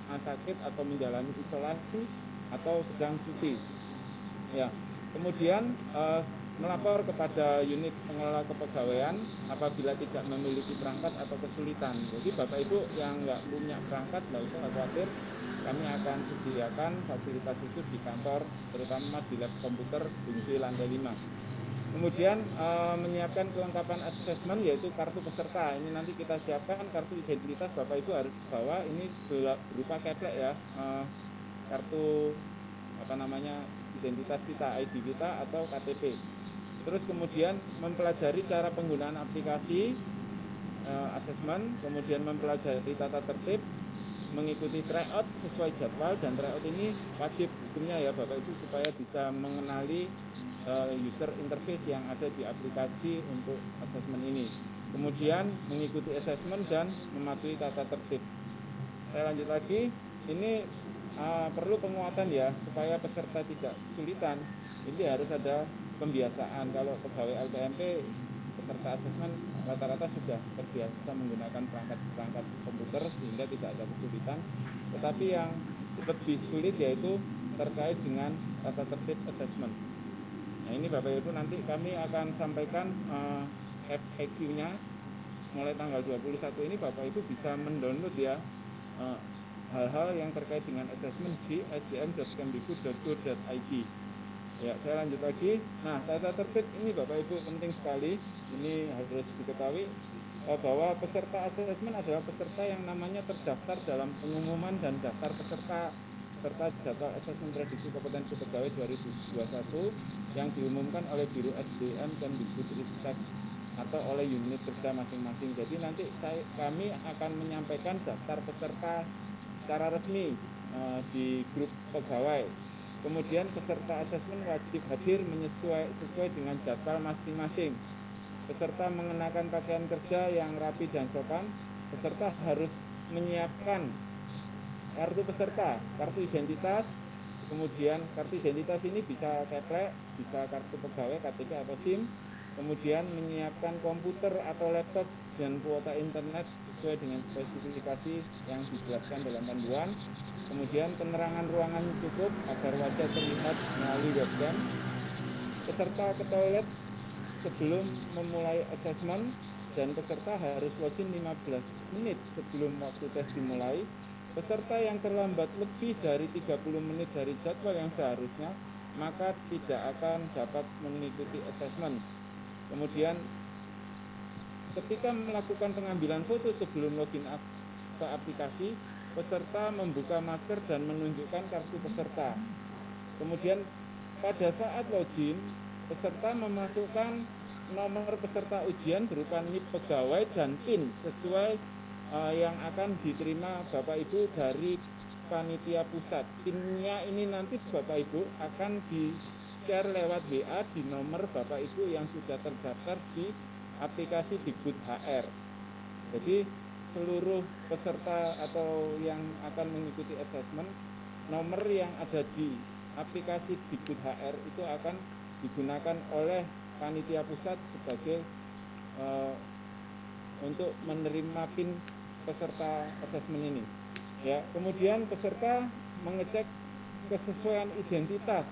sakit atau menjalani isolasi atau sedang cuti. Ya. Kemudian melapor kepada unit pengelola kepegawaian apabila tidak memiliki perangkat atau kesulitan. Jadi Bapak Ibu yang nggak punya perangkat nggak usah khawatir, kami akan sediakan fasilitas itu di kantor, terutama di lab komputer di lantai 5. Kemudian menyiapkan kelengkapan asesmen yaitu kartu peserta. Ini nanti kita siapkan kartu identitas, Bapak Ibu harus bawa, ini berupa keplek ya, kartu identitas kita, ID kita atau KTP. Terus kemudian mempelajari cara penggunaan aplikasi asesmen, kemudian mempelajari tata tertib, mengikuti tryout sesuai jadwal, dan tryout ini wajib hukumnya ya Bapak Ibu supaya bisa mengenali user interface yang ada di aplikasi untuk asesmen ini. Kemudian mengikuti asesmen dan mematuhi tata tertib. Saya lanjut lagi, ini perlu penguatan ya supaya peserta tidak kesulitan. Ini harus ada pembiasaan. Kalau pegawai LPMP peserta asesmen rata-rata sudah terbiasa menggunakan perangkat komputer sehingga tidak ada kesulitan. Tetapi yang lebih sulit yaitu terkait dengan tata tertib asesmen. Nah ini Bapak Ibu nanti kami akan sampaikan FAQ-nya mulai tanggal 21 ini Bapak Ibu bisa mendownload ya hal-hal yang terkait dengan assessment di sdm.kemdikbud.go.id. Ya, saya lanjut lagi. Nah, tata tertib ini Bapak Ibu penting sekali. Ini harus diketahui bahwa peserta asesmen adalah peserta yang namanya terdaftar dalam pengumuman dan daftar peserta serta jadwal asesmen prediksi kompetensi pegawai 2021 yang diumumkan oleh Biro SDM Kemdikbudristek atau oleh unit kerja masing-masing. Jadi nanti kami akan menyampaikan daftar peserta secara resmi di grup pegawai. Kemudian peserta asesmen wajib hadir sesuai dengan jadwal masing-masing. Peserta mengenakan pakaian kerja yang rapi dan sopan. Peserta harus menyiapkan kartu peserta, kartu identitas. Kemudian kartu identitas ini bisa keplek, bisa kartu pegawai, KTP atau SIM. Kemudian menyiapkan komputer atau laptop dan kuota internet sesuai dengan spesifikasi yang dijelaskan dalam panduan. Kemudian penerangan ruangan cukup agar wajah terlihat melalui webcam. Peserta ke toilet sebelum memulai asesmen dan peserta harus login 15 menit sebelum waktu tes dimulai. Peserta yang terlambat lebih dari 30 menit dari jadwal yang seharusnya maka tidak akan dapat mengikuti asesmen. Kemudian ketika melakukan pengambilan foto sebelum login ke aplikasi, peserta membuka masker dan menunjukkan kartu peserta. Kemudian pada saat login, peserta memasukkan nomor peserta ujian berupa NIP pegawai dan PIN sesuai yang akan diterima Bapak Ibu dari panitia pusat. PIN-nya ini nanti Bapak Ibu akan di-share lewat WA di nomor Bapak Ibu yang sudah terdaftar di aplikasi Dikbud HR. Jadi seluruh peserta atau yang akan mengikuti asesmen, nomor yang ada di aplikasi Dikbud HR itu akan digunakan oleh panitia pusat sebagai untuk menerima PIN peserta asesmen ini. Ya, kemudian peserta mengecek kesesuaian identitas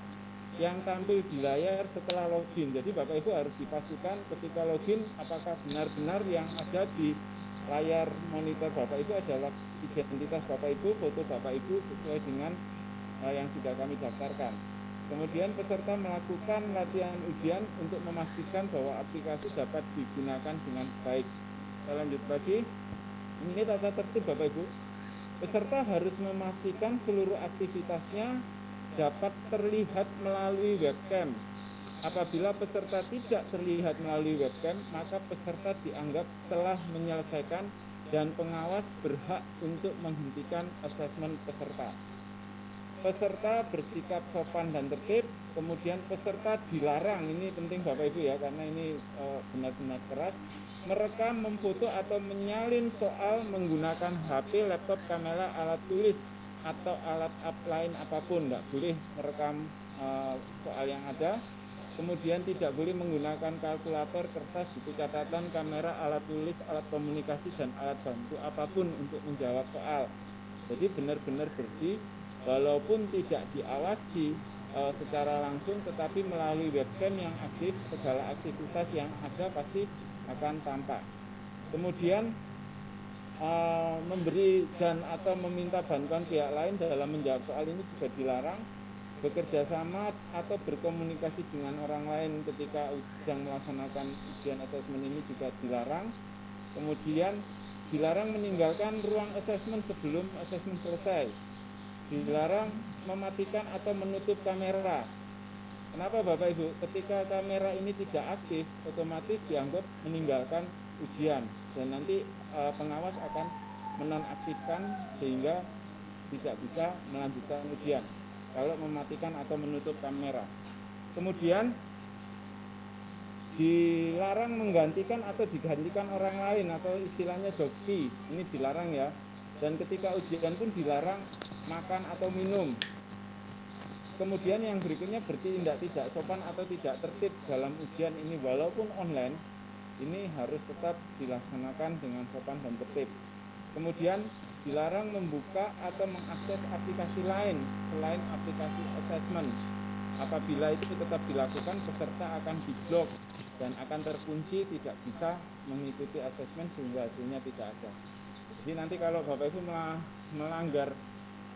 yang tampil di layar setelah login. Jadi Bapak Ibu harus dipastikan ketika login apakah benar-benar yang ada di layar monitor Bapak Ibu adalah identitas Bapak Ibu, foto Bapak Ibu sesuai dengan yang sudah kami daftarkan. Kemudian peserta melakukan latihan ujian untuk memastikan bahwa aplikasi dapat digunakan dengan baik. Saya lanjut lagi. Ini tata tertib Bapak Ibu. Peserta harus memastikan seluruh aktivitasnya dapat terlihat melalui webcam. Apabila peserta tidak terlihat melalui webcam, maka peserta dianggap telah menyelesaikan dan pengawas berhak untuk menghentikan asesmen peserta. Peserta bersikap sopan dan tertib, kemudian peserta dilarang, ini penting Bapak Ibu ya, karena ini benar-benar keras, merekam, memfoto atau menyalin soal menggunakan HP, laptop, kamera, alat tulis, atau alat lain apapun, nggak boleh merekam soal yang ada. Kemudian tidak boleh menggunakan kalkulator, kertas, buku catatan, kamera, alat tulis, alat komunikasi, dan alat bantu apapun untuk menjawab soal. Jadi benar-benar bersih, walaupun tidak diawasi secara langsung, tetapi melalui webcam yang aktif, segala aktivitas yang ada pasti akan tampak. Kemudian memberi dan atau meminta bantuan pihak lain dalam menjawab soal ini juga dilarang. Bekerja sama atau berkomunikasi dengan orang lain ketika sedang melaksanakan ujian asesmen ini juga dilarang. Kemudian dilarang meninggalkan ruang asesmen sebelum asesmen selesai. Dilarang mematikan atau menutup kamera. Kenapa Bapak Ibu? Ketika kamera ini tidak aktif, otomatis dianggap meninggalkan ujian dan nanti pengawas akan menonaktifkan sehingga tidak bisa melanjutkan ujian kalau mematikan atau menutup kamera. Kemudian dilarang menggantikan atau digantikan orang lain atau istilahnya joki, ini dilarang ya. Dan ketika ujian pun dilarang makan atau minum. Kemudian yang berikutnya bertindak tidak sopan atau tidak tertib dalam ujian ini walaupun online, ini harus tetap dilaksanakan dengan sopan dan tertib. Kemudian dilarang membuka atau mengakses aplikasi lain selain aplikasi assessment. Apabila itu tetap dilakukan, peserta akan diblok dan akan terkunci, tidak bisa mengikuti asesmen sehingga hasilnya tidak ada. Jadi nanti kalau Bapak Ibu melanggar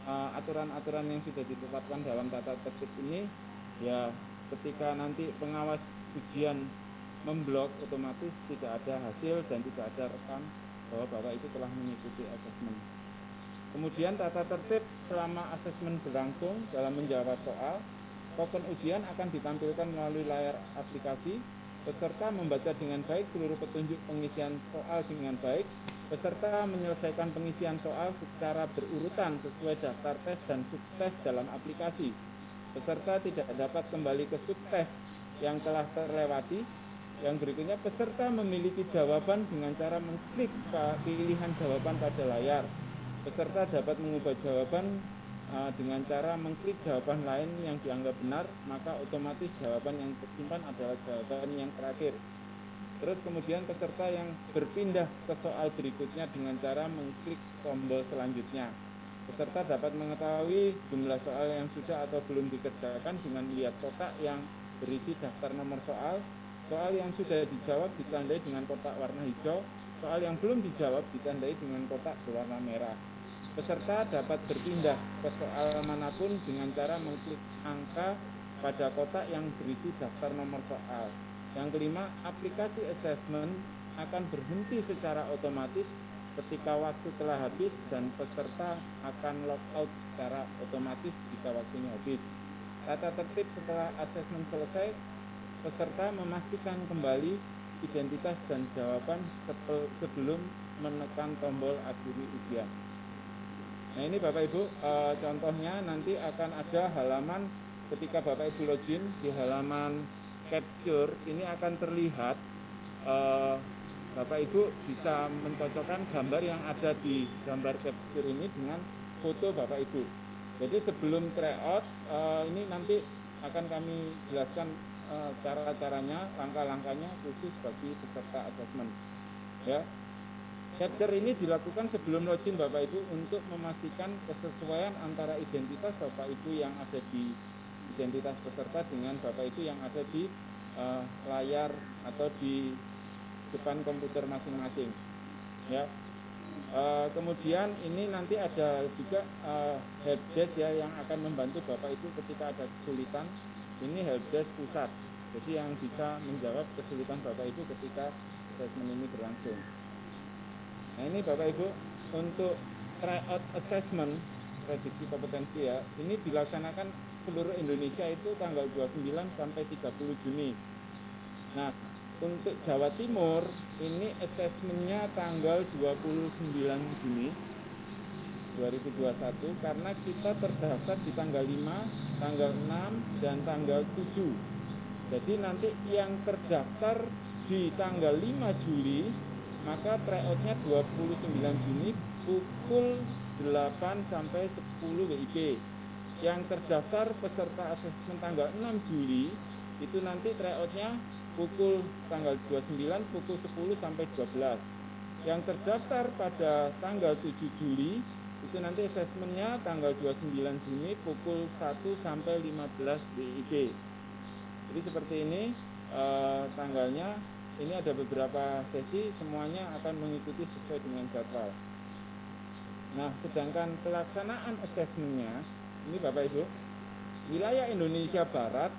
aturan-aturan yang sudah ditetapkan dalam tata tertib ini, ya ketika nanti pengawas ujian memblok, otomatis tidak ada hasil dan tidak ada rekam bahwa Bapak itu telah mengikuti asesmen. Kemudian tata tertib selama asesmen berlangsung dalam menjawab soal, token ujian akan ditampilkan melalui layar aplikasi. Peserta membaca dengan baik seluruh petunjuk pengisian soal dengan baik. Peserta menyelesaikan pengisian soal secara berurutan sesuai daftar tes dan subtes dalam aplikasi. Peserta tidak dapat kembali ke subtes yang telah terlewati. Yang berikutnya, peserta memiliki jawaban dengan cara mengklik pilihan jawaban pada layar. Peserta dapat mengubah jawaban dengan cara mengklik jawaban lain yang dianggap benar, maka otomatis jawaban yang tersimpan adalah jawaban yang terakhir. Terus kemudian peserta yang berpindah ke soal berikutnya dengan cara mengklik tombol selanjutnya. Peserta dapat mengetahui jumlah soal yang sudah atau belum dikerjakan dengan melihat kotak yang berisi daftar nomor soal. Soal yang sudah dijawab ditandai dengan kotak warna hijau, soal yang belum dijawab ditandai dengan kotak berwarna merah. Peserta dapat berpindah ke soal manapun dengan cara mengklik angka pada kotak yang berisi daftar nomor soal. Yang kelima, aplikasi assessment akan berhenti secara otomatis ketika waktu telah habis dan peserta akan log out secara otomatis jika waktunya habis. Tata tertib setelah assessment selesai, peserta memastikan kembali identitas dan jawaban sebelum menekan tombol akhiri ujian. Nah ini Bapak Ibu, contohnya nanti akan ada halaman ketika Bapak Ibu login di halaman capture, ini akan terlihat Bapak Ibu bisa mencocokkan gambar yang ada di gambar capture ini dengan foto Bapak Ibu. Jadi sebelum tryout, ini nanti akan kami jelaskan cara-caranya, langkah-langkahnya khusus bagi peserta asesmen. Ya. Capture ini dilakukan sebelum login Bapak Ibu untuk memastikan kesesuaian antara identitas Bapak Ibu yang ada di identitas peserta dengan Bapak Ibu yang ada di layar atau di depan komputer masing-masing. Ya. Kemudian ini nanti ada juga helpdesk ya yang akan membantu Bapak Ibu ketika ada kesulitan. Ini helpdesk pusat. Jadi yang bisa menjawab kesulitan Bapak Ibu ketika asesmen ini berlangsung. Nah ini Bapak Ibu, untuk tryout assessment, prediksi kompetensi ya, ini dilaksanakan seluruh Indonesia itu tanggal 29 sampai 30 Juni. Nah, untuk Jawa Timur, ini assessmentnya tanggal 29 Juni 2021, karena kita terdaftar di tanggal 5, tanggal 6, dan tanggal 7. Jadi nanti yang terdaftar di tanggal 5 Juli, maka tryoutnya 29 Juni pukul 8 sampai 10 WIB. Yang terdaftar peserta asesmen tanggal 6 Juli itu nanti tryoutnya pukul tanggal 29 pukul 10 sampai 12. Yang terdaftar pada tanggal 7 Juli itu nanti asesmennya tanggal 29 Juni pukul 1 sampai 15 WIB. Jadi seperti ini tanggalnya. Ini ada beberapa sesi, semuanya akan mengikuti sesuai dengan jadwal. Nah, sedangkan pelaksanaan asesmennya, ini Bapak Ibu, wilayah Indonesia Barat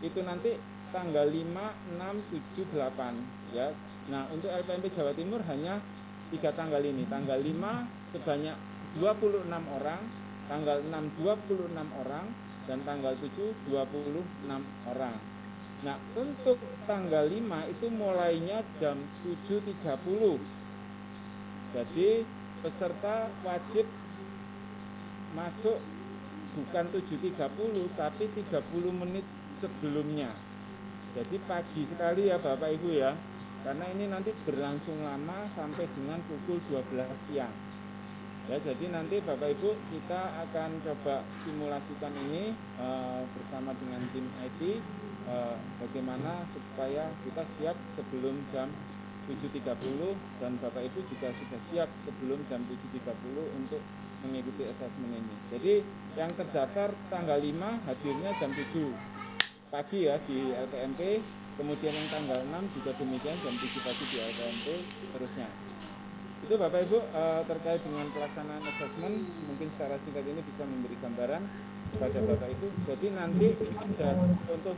itu nanti tanggal 5, 6, 7, 8 ya. Nah, untuk LPMP Jawa Timur hanya 3 tanggal ini. Tanggal 5 sebanyak 26 orang, tanggal 6 26 orang, dan tanggal 7 26 orang. Nah, untuk tanggal 5 itu mulainya jam 7.30. Jadi peserta wajib masuk bukan 7.30 tapi 30 menit sebelumnya. Jadi pagi sekali ya Bapak Ibu ya. Karena ini nanti berlangsung lama sampai dengan pukul 12 siang. Ya, jadi nanti Bapak Ibu kita akan coba simulasikan ini bersama dengan tim IT bagaimana supaya kita siap sebelum jam 7.30 dan Bapak Ibu juga sudah siap sebelum jam 7.30 untuk mengikuti asesmen ini. Jadi yang terdaftar tanggal 5 hadirnya jam 7 pagi ya di LPMP, kemudian yang tanggal 6 juga demikian jam 7 pagi di LPMP, seterusnya. Itu Bapak Ibu terkait dengan pelaksanaan asesmen, mungkin secara singkat ini bisa memberi gambaran kepada Bapak Ibu. Jadi nanti ada untuk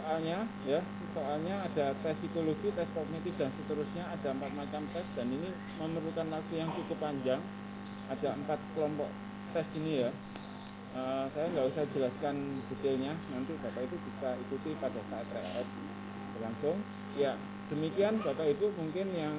soalnya ada tes psikologi, tes kognitif dan seterusnya, ada 4 macam tes dan ini memerlukan waktu yang cukup panjang. Ada 4 kelompok tes ini ya. Saya nggak usah jelaskan detailnya, nanti Bapak Ibu bisa ikuti pada saat tryout berlangsung. Ya, demikian Bapak Ibu mungkin yang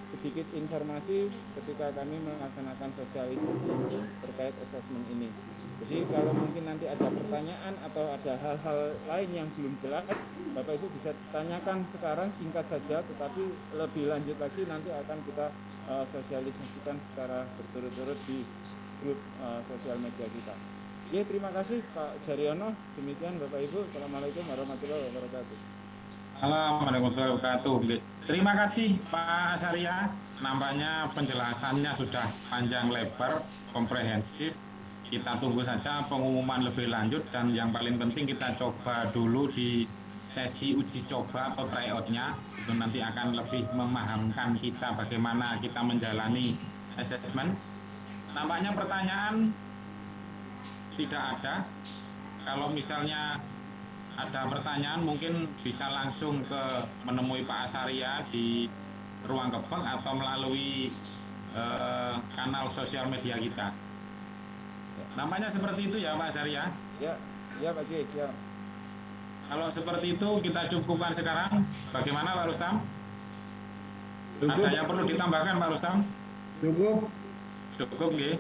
sedikit informasi ketika kami melaksanakan sosialisasi ini terkait asesmen ini. Jadi kalau mungkin nanti ada pertanyaan atau ada hal-hal lain yang belum jelas, Bapak Ibu bisa tanyakan sekarang singkat saja, tetapi lebih lanjut lagi nanti akan kita sosialisasikan secara berturut-turut di grup sosial media kita. Ya, terima kasih Pak Jaryono. Demikian Bapak Ibu. Assalamualaikum warahmatullahi wabarakatuh. Assalamualaikum warahmatullahi wabarakatuh. Terima kasih Pak Asaria. Nampaknya penjelasannya sudah panjang lebar, komprehensif. Kita tunggu saja pengumuman lebih lanjut dan yang paling penting kita coba dulu di sesi uji coba atau tryout-nya. Itu nanti akan lebih memahamkan kita bagaimana kita menjalani asesmen. Nampaknya pertanyaan tidak ada. Kalau misalnya ada pertanyaan mungkin bisa langsung menemui Pak Asaria di ruang kebek atau melalui kanal sosial media kita. Nampaknya seperti itu ya Pak Asaria? Ya Pak J, siap. Kalau seperti itu kita cukupkan sekarang. Bagaimana Pak Rustam? Cukup. Ada yang perlu ditambahkan Pak Rustam? Cukup. Cukup nggih.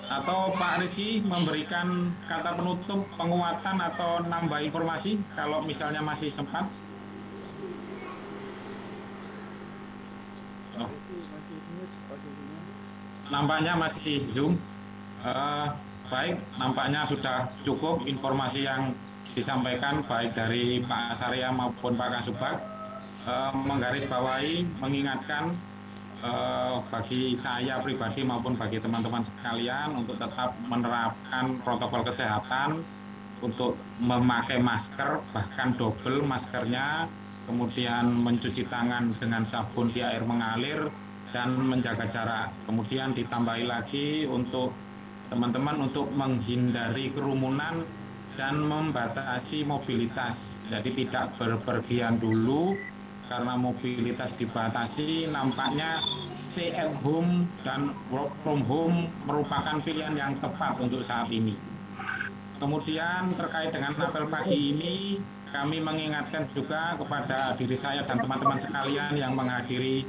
Atau Pak Rizky memberikan kata penutup, penguatan atau nambah informasi kalau misalnya masih sempat? Oh. Nampaknya masih Zoom. Baik, nampaknya sudah cukup informasi yang disampaikan baik dari Pak Asaria maupun Pak Kasubag. Menggarisbawahi, mengingatkan bagi saya pribadi maupun bagi teman-teman sekalian untuk tetap menerapkan protokol kesehatan, untuk memakai masker, bahkan double maskernya, kemudian mencuci tangan dengan sabun di air mengalir, dan menjaga jarak. Kemudian ditambahi lagi untuk teman-teman untuk menghindari kerumunan dan membatasi mobilitas. Jadi tidak berpergian dulu, karena mobilitas dibatasi, nampaknya stay at home dan work from home merupakan pilihan yang tepat untuk saat ini. Kemudian terkait dengan apel pagi ini, kami mengingatkan juga kepada diri saya dan teman-teman sekalian yang menghadiri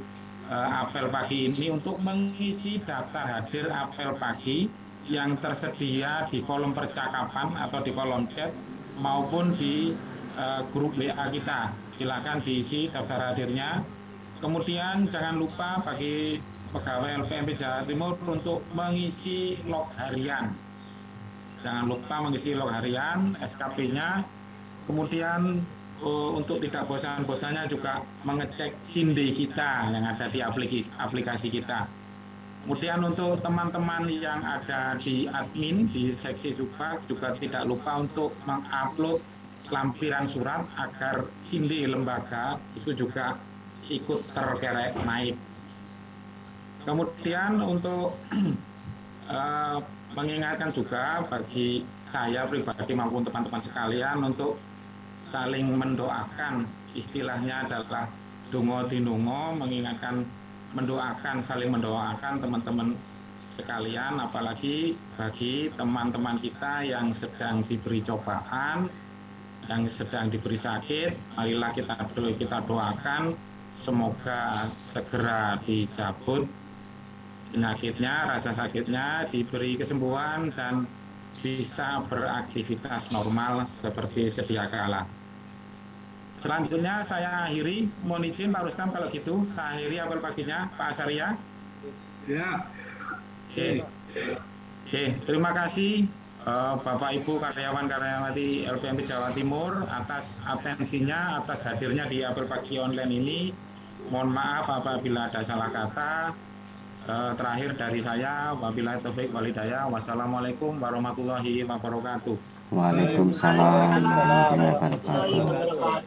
apel pagi ini untuk mengisi daftar hadir apel pagi yang tersedia di kolom percakapan atau di kolom chat maupun di grup WA kita. Silakan diisi daftar hadirnya. Kemudian jangan lupa bagi pegawai LPMP Jawa Timur untuk mengisi log harian. Jangan lupa mengisi log harian, SKP-nya. Kemudian untuk tidak bosan-bosannya juga mengecek SINDE kita yang ada di aplikasi kita. Kemudian untuk teman-teman yang ada di admin di seksi Subag juga tidak lupa untuk mengupload lampiran surat agar SINDE lembaga itu juga ikut terkerek naik. Kemudian untuk mengingatkan juga bagi saya pribadi maupun teman-teman sekalian untuk saling mendoakan, istilahnya adalah dongo dinongo, mengingatkan, mendoakan, saling mendoakan teman-teman sekalian, apalagi bagi teman-teman kita yang sedang diberi cobaan, yang sedang diberi sakit. Marilah kita doakan semoga segera dicabut penyakitnya, rasa sakitnya, diberi kesembuhan dan bisa beraktivitas normal seperti sedia kala. Selanjutnya saya akhiri, mohon izin Pak Rustam kalau gitu, saya akhiri apel paginya, Pak Asaria. Ya. Oke, terima kasih Bapak Ibu karyawan-karyawati LPMP Jawa Timur atas atensinya, atas hadirnya di apel pagi online ini. Mohon maaf apabila ada salah kata. Terakhir dari saya, wabillahi taufiq wal hidayah. Wassalamualaikum warahmatullahi wabarakatuh. Waalaikumsalam warahmatullahi wabarakatuh.